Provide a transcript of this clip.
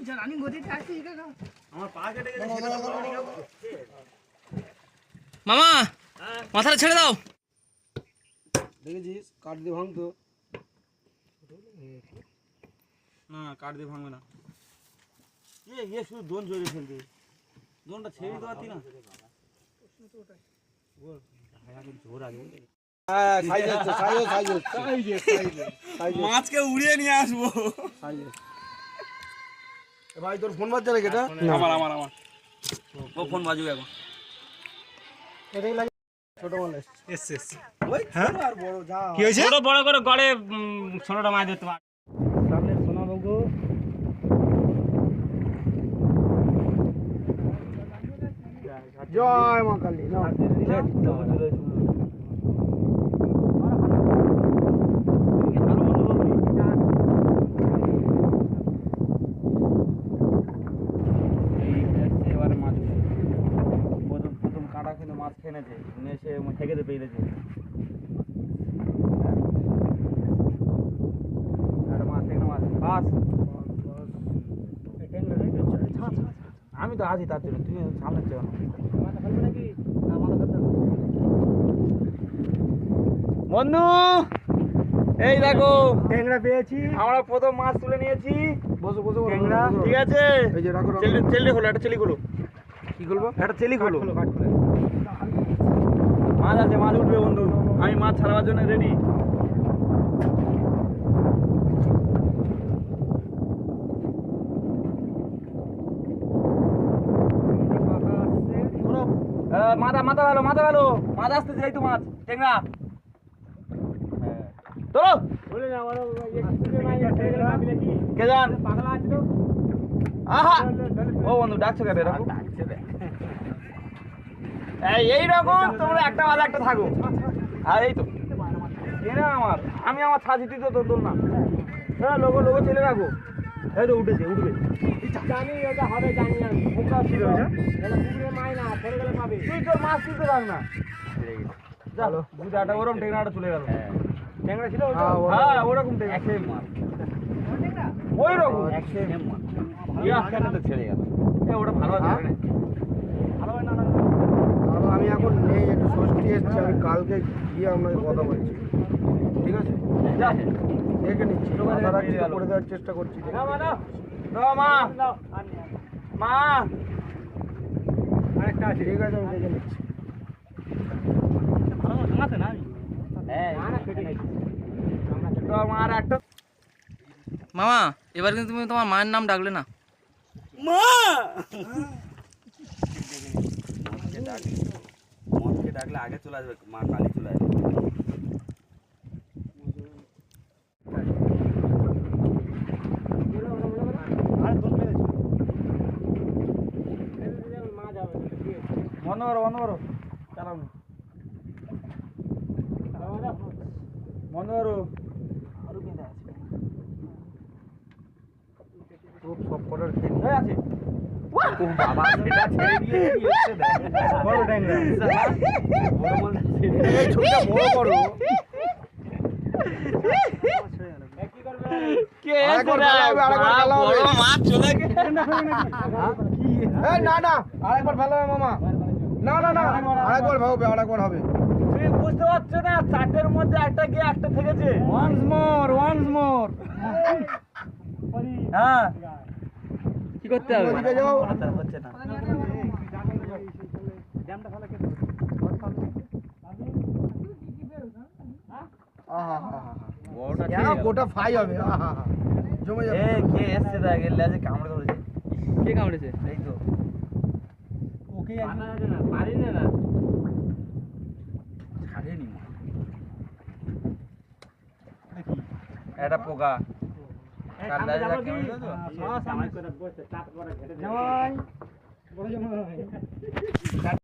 জানি গদিতে আসি কাকা আমার পা কেটে গেছে মামা মাথাটা ছেড়ে দাও। দেখেছিস কাট দিয়ে ভাঙতো না, কাট দিয়ে ভাঙবে না। শুধু দোন ঝরে ফেলবে, দোনটা ছেড়ে দিতে পারতি না। মাছকে উড়িয়ে নিয়ে আসবো। ভাই তোর ফোন বাজছে নাকি? এটা আমার আমার আমার ও ফোন বাজুক এখন। ছোট মাল এসছে ওই আর বড় যা কি হয়েছে, ছোট বড় করে গড়ে ছোটটা মাছ ধরতে পারে। সামনে সোনা বাবু জয় মা কালী। এবারে মাছ প্রথম কাঁটা খেলে মাছ খেয়েছে, নিয়ে সে ঠেকেতে পেরেছে। আমি তো আছি তার জন্য, তুমি সামনে চেয়ে বন্ধু। এই দেখো ট্যাংরা পেয়েছি আমরা, প্রথম মাছ তুলে নিয়েছি। বসো বসো ট্যাংরা, ঠিক আছে। এই যে রাখো চেলি হলো, একটা চেলি গুলো কি করবো, একটা চেলি গুলো মাছ আছে, মাছ উঠবে বন্ধু। আমি মাছ ছাড়াবার জন্য রেডি। মাথা মাথা ভালো, মাথা ভালো, মাছ আসতেছে। এই তো মাছ ট্যাংরা তোলো কে জান। আহা ও বন্ধু ডাকছো কেন? এইরকম তোমরা একটা ভালো একটা থাকো। আর এই তো আমার, আমি আমার ছাজি দিতে তো তোল না। হ্যাঁ লোগো লোগো ছেলে রাখো। এই তো উঠেছে, উঠবে জানি, ওটা হবে জানি আমি। পোকা ছিল তুই তোর মাছ তুলতে থাক না। চলো বুঝাটা ওরকম টেকনাটা চলে গেল। ট্যাংরা ছিল হ্যাঁ ওরকম ওই রকম ছেড়ে গেল। ওটা ভালো আছে ভালো হয় না। আমি এখন নেই, একটু ষষ্ঠী এসছি, আমি কালকে গিয়ে আপনাকে কথা বলছি, ঠিক আছে? দেখে নিচ্ছি, করে দেওয়ার চেষ্টা করছি। মা আরেকটা আছে, ঠিক আছে আমি দেখে নিচ্ছি। মামা এবার কিন্তু তুমি তোমার মায়ের নাম ডাকলে না। মা মদকে ডাকলে আগে চলে আসবে, মা কালী চলে আসবে। বন্ধ করো বন্ধ করো, চালাও বন্ধ করো। সব কটার খেয়ে আছে বাবা, সেটা ছেড়ে দিয়ে বড় ট্যাংরা বড় বড় মাছ চলে গেছে। না না আরেকবার ভালো হবে মামা, না না না আরেকবার হবে, আরেকবার হবে। তুমি বুঝতে পারছো না, চারটের মধ্যে একটা গিয়ে একটা থেকেছে। Once more once more. হ্যাঁ কি করতে হবে? হচ্ছে না গোটা ফ্রাই হবে। জমে যাবে। কে এসছে দেখে লেজে কামড়ে ধরেছে। কে কামড়েছে? এই তো ওকে পারি না ছাড়েনি এটা পোকা। কাল লেজে কামড়ে ধরেছে।